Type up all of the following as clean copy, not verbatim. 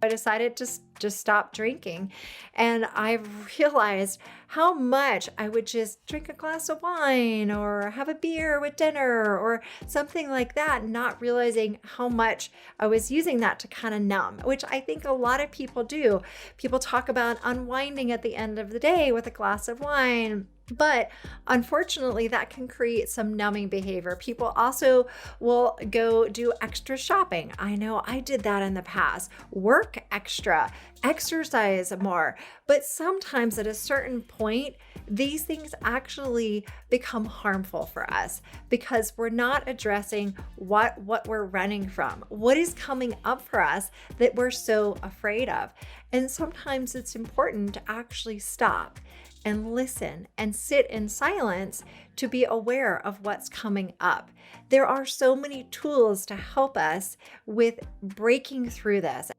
I decided to just stop drinking. And I realized how much I would just drink a glass of wine or have a beer with dinner or something like that, not realizing how much I was using that to kind of numb, which I think a lot of people do. People talk about unwinding at the end of the day with a glass of wine. But unfortunately, that can create some numbing behavior. People also will go do extra shopping. I know I did that in the past. Work extra, exercise more. But sometimes at a certain point, these things actually become harmful for us because we're not addressing what we're running from, what is coming up for us that we're so afraid of. And sometimes it's important to actually stop and listen and sit in silence to be aware of what's coming up. There are so many tools to help us with breaking through this.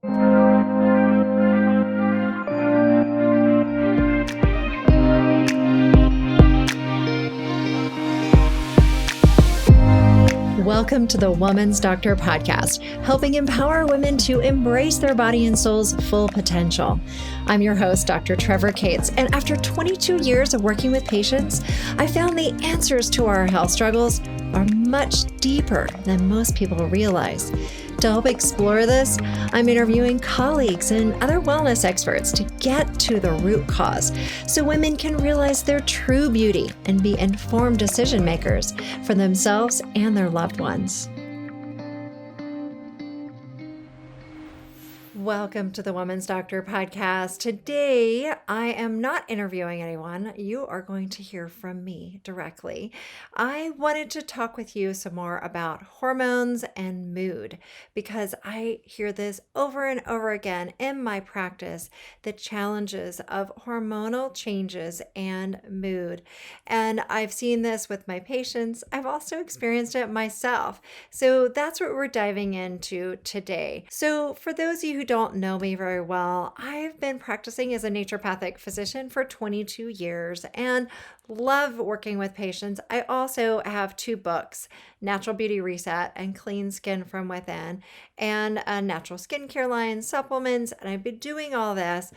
Welcome to the Woman's Doctor podcast, helping empower women to embrace their body and soul's full potential. I'm your host, Dr. Trevor Cates, and after 22 years of working with patients, I found the answers to our health struggles are much deeper than most people realize. To help explore this, I'm interviewing colleagues and other wellness experts to get to the root cause so women can realize their true beauty and be informed decision makers for themselves and their loved ones. Welcome to the Woman's Doctor podcast. Today, I am not interviewing anyone. You are going to hear from me directly. I wanted to talk with you some more about hormones and mood because I hear this over and over again in my practice, the challenges of hormonal changes and mood. And I've seen this with my patients. I've also experienced it myself. So that's what we're diving into today. So for those of you who don't know me very well, I've been practicing as a naturopathic physician for 22 years and love working with patients. I also have 2 books, Natural Beauty Reset and Clean Skin from Within, and a natural skincare line, supplements. And I've been doing all this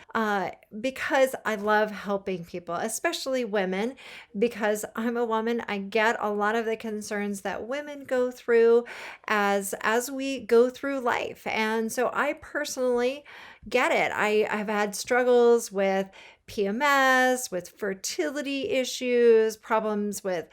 because I love helping people, especially women, because I'm a woman. I get a lot of the concerns that women go through as we go through life. And so I personally get it. I've had struggles with PMS, with fertility issues, problems with,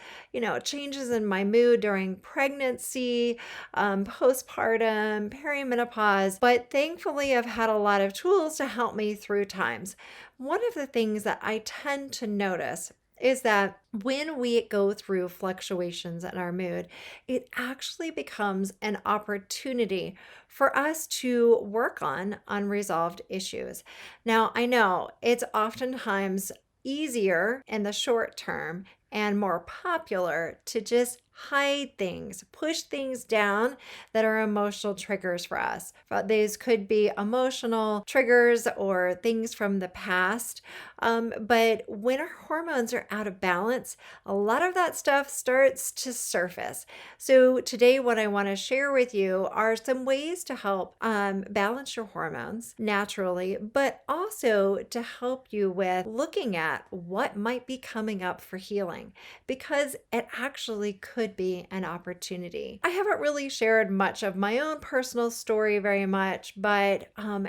changes in my mood during pregnancy, postpartum, perimenopause. But thankfully, I've had a lot of tools to help me through times. One of the things that I tend to notice is that when we go through fluctuations in our mood, it actually becomes an opportunity for us to work on unresolved issues. Now, I know it's oftentimes easier in the short term and more popular to just hide things, push things down that are emotional triggers for us. These could be emotional triggers or things from the past. But when our hormones are out of balance, a lot of that stuff starts to surface. So today, what I want to share with you are some ways to help balance your hormones naturally, but also to help you with looking at what might be coming up for healing, because it actually could be an opportunity. I haven't really shared much of my own personal story very much, but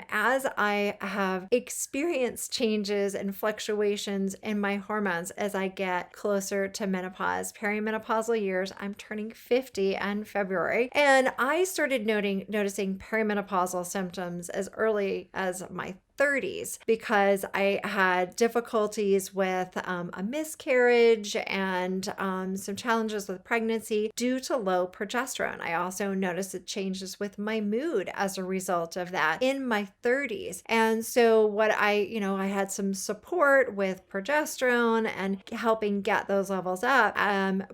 as I have experienced changes and fluctuations in my hormones as I get closer to menopause, perimenopausal years, I'm turning 50 in February, and I started noticing perimenopausal symptoms as early as my 30s because I had difficulties with a miscarriage and some challenges with pregnancy due to low progesterone. I also noticed the changes with my mood as a result of that in my 30s. And so what I had some support with progesterone and helping get those levels up.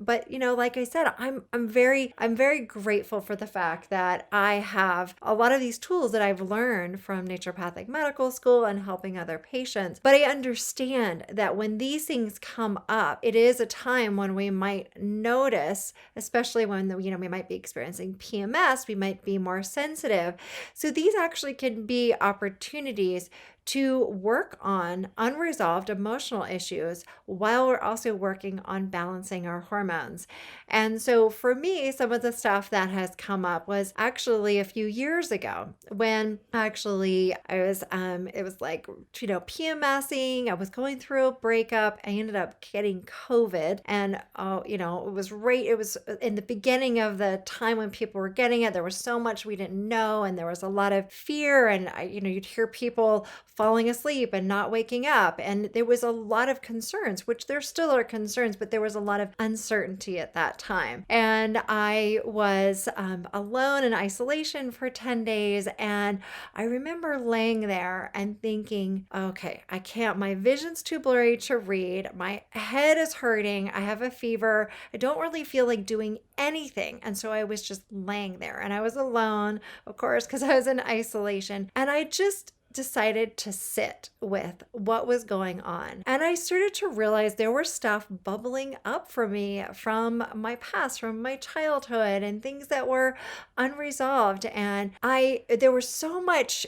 But like I said, I'm very grateful for the fact that I have a lot of these tools that I've learned from naturopathic medical school and helping other patients. But I understand that when these things come up, it is a time when we might notice, especially when we might be experiencing PMS, we might be more sensitive. So these actually can be opportunities to work on unresolved emotional issues while we're also working on balancing our hormones. And so for me, some of the stuff that has come up was actually a few years ago when actually I was it was like, PMSing. I was going through a breakup. I ended up getting COVID, and it was in the beginning of the time when people were getting it. There was so much we didn't know, and there was a lot of fear, and you'd hear people falling asleep and not waking up. And there was a lot of concerns, which there still are concerns, but there was a lot of uncertainty at that time. And I was alone in isolation for 10 days. And I remember laying there and thinking, okay, I can't, my vision's too blurry to read. My head is hurting. I have a fever. I don't really feel like doing anything. And so I was just laying there, and I was alone, of course, because I was in isolation. And I just decided to sit with what was going on. And I started to realize there was stuff bubbling up for me from my past, from my childhood, and things that were unresolved. And there was so much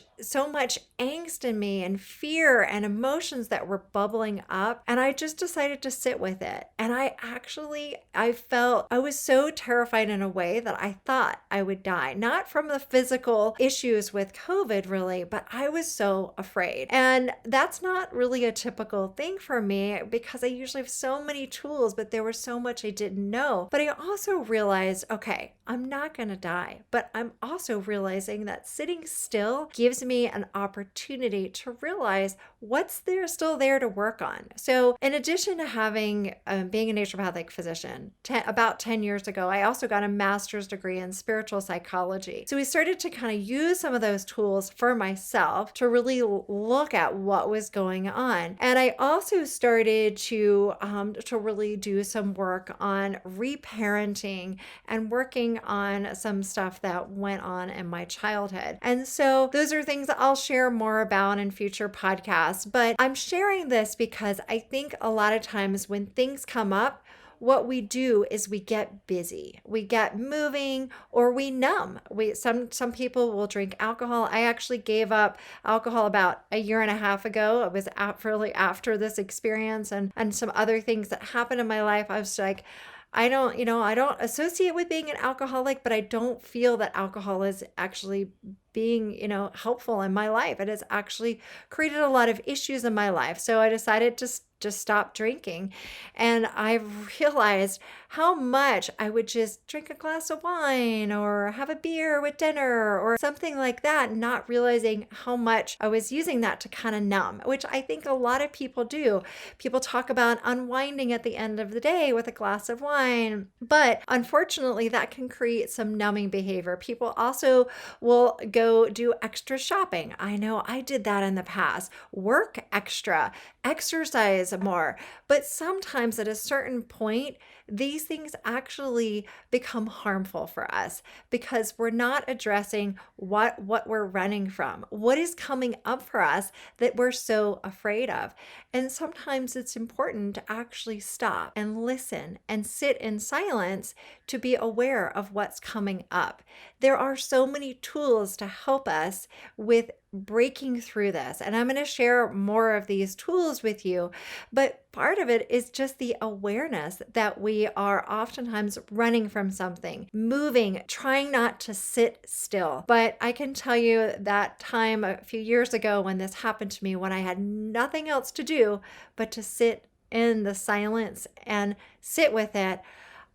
angst in me, and fear and emotions that were bubbling up. And I just decided to sit with it. And I felt I was so terrified in a way that I thought I would die, not from the physical issues with COVID really, but I was so afraid. And that's not really a typical thing for me because I usually have so many tools, but there was so much I didn't know. But I also realized, okay, I'm not going to die, but I'm also realizing that sitting still gives me an opportunity to realize what's still there to work on. So in addition to having being a naturopathic physician, about 10 years ago, I also got a master's degree in spiritual psychology. So we started to kind of use some of those tools for myself to really look at what was going on. And I also started to really do some work on reparenting and working on some stuff that went on in my childhood. And so those are things that I'll share more about in future podcasts. But I'm sharing this because I think a lot of times when things come up, what we do is we get busy, we get moving, or we numb. Some people will drink alcohol. I actually gave up alcohol about a year and a half ago. It was really after this experience and some other things that happened in my life. I was like, I don't associate with being an alcoholic, but I don't feel that alcohol is actually being, helpful in my life. It has actually created a lot of issues in my life. So I decided to just stop drinking. And I realized how much I would just drink a glass of wine or have a beer with dinner or something like that, not realizing how much I was using that to kind of numb, which I think a lot of people do. People talk about unwinding at the end of the day with a glass of wine, but unfortunately that can create some numbing behavior. People also will go do extra shopping. I know I did that in the past. Work extra, exercise more. But sometimes at a certain point, these things actually become harmful for us because we're not addressing what we're running from, what is coming up for us that we're so afraid of. And sometimes it's important to actually stop and listen and sit in silence to be aware of what's coming up. There are so many tools to help us with breaking through this. And I'm going to share more of these tools with you. But part of it is just the awareness that we are oftentimes running from something, moving, trying not to sit still. But I can tell you that time a few years ago when this happened to me, when I had nothing else to do but to sit in the silence and sit with it,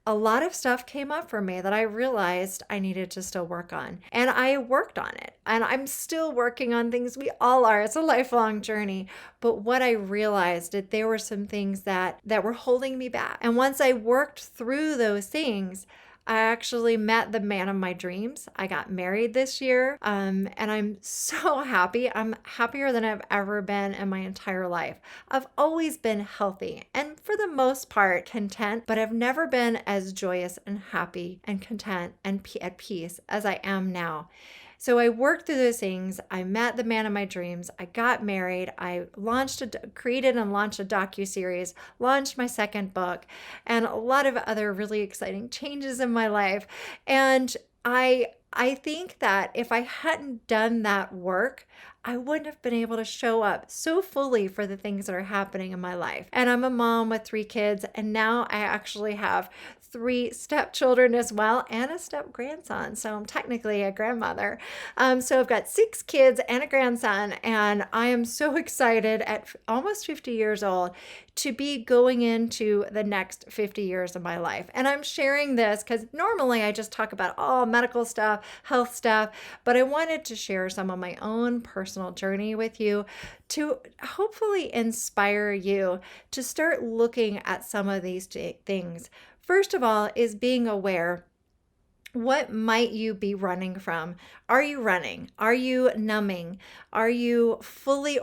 a lot of stuff came up for me that I realized I needed to still work on. And I worked on it. And I'm still working on things. We all are. It's a lifelong journey. But what I realized that there were some things that were holding me back. And once I worked through those things, I actually met the man of my dreams. I got married this year, and I'm so happy. I'm happier than I've ever been in my entire life. I've always been healthy and for the most part content, but I've never been as joyous and happy and content and at peace as I am now. So I worked through those things. I met the man of my dreams. I got married. I created and launched a docuseries, launched my second book, and a lot of other really exciting changes in my life. And I think that if I hadn't done that work, I wouldn't have been able to show up so fully for the things that are happening in my life. And I'm a mom with 3 kids, and now I actually have 3 stepchildren as well and a step grandson. So I'm technically a grandmother. So I've got 6 kids and a grandson, and I am so excited at almost 50 years old to be going into the next 50 years of my life. And I'm sharing this because normally I just talk about all medical stuff, health stuff, but I wanted to share some of my own personal journey with you to hopefully inspire you to start looking at some of these things. First of all, is being aware. What might you be running from? Are you running? Are you numbing? Are you fully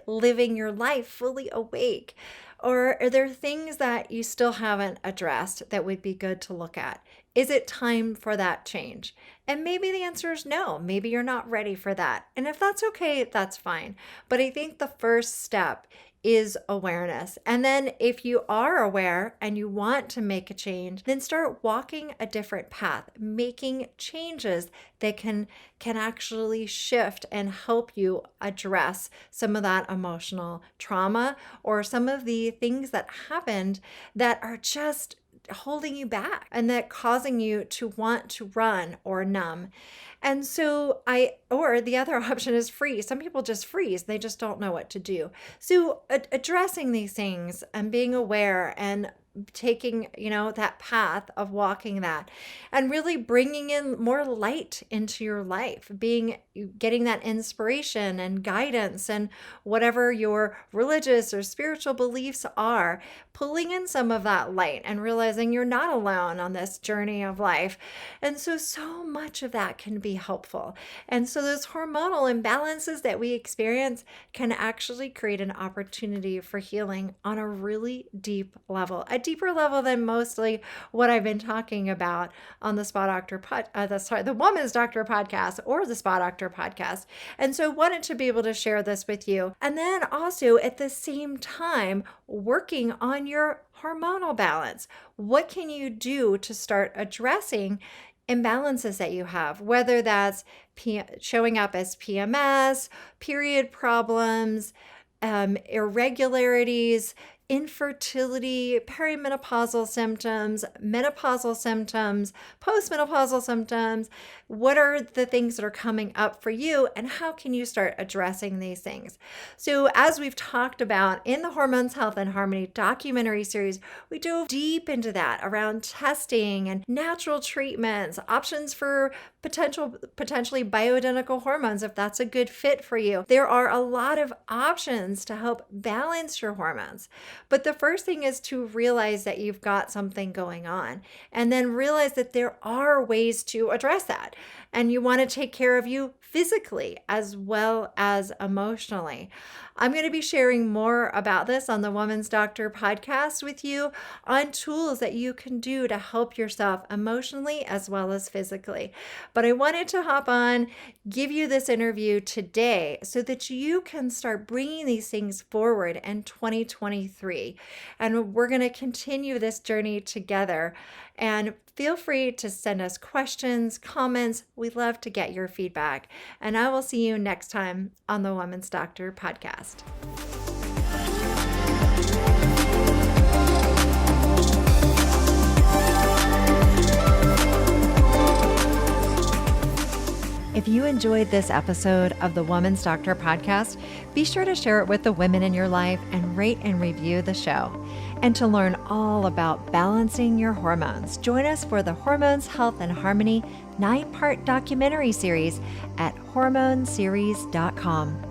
living your life, fully awake? Or are there things that you still haven't addressed that would be good to look at? Is it time for that change? And maybe the answer is no. Maybe you're not ready for that. And if that's okay, that's fine. But I think the first step is awareness. And then if you are aware and you want to make a change, then start walking a different path, making changes that can actually shift and help you address some of that emotional trauma or some of the things that happened that are just holding you back and that causing you to want to run or numb. And so or the other option is freeze. Some people just freeze. They just don't know what to do. So addressing these things and being aware and taking, that path of walking that and really bringing in more light into your life, getting that inspiration and guidance and whatever your religious or spiritual beliefs are, pulling in some of that light and realizing you're not alone on this journey of life. And so much of that can be helpful. And so those hormonal imbalances that we experience can actually create an opportunity for healing on a really deep level, a deeper level than mostly what I've been talking about on the the Woman's Doctor podcast or the Spa Doctor podcast. And so wanted to be able to share this with you. And then also at the same time, working on your hormonal balance. What can you do to start addressing imbalances that you have, whether that's showing up as PMS, period problems, irregularities, infertility, perimenopausal symptoms, menopausal symptoms, postmenopausal symptoms. What are the things that are coming up for you and how can you start addressing these things? So as we've talked about in the Hormones, Health and Harmony documentary series, we dove deep into that around testing and natural treatments, options for potentially bioidentical hormones if that's a good fit for you. There are a lot of options to help balance your hormones. But the first thing is to realize that you've got something going on and then realize that there are ways to address that. And you want to take care of you physically as well as emotionally. I'm going to be sharing more about this on the Woman's Doctor podcast with you on tools that you can do to help yourself emotionally as well as physically. But I wanted to hop on, give you this interview today so that you can start bringing these things forward in 2023. And we're going to continue this journey together. And feel free to send us questions, comments. We love to get your feedback. And I will see you next time on the Woman's Doctor podcast. If you enjoyed this episode of the Woman's Doctor podcast, be sure to share it with the women in your life and rate and review the show. And to learn all about balancing your hormones, join us for the Hormones, Health and Harmony 9-part documentary series at hormoneseries.com.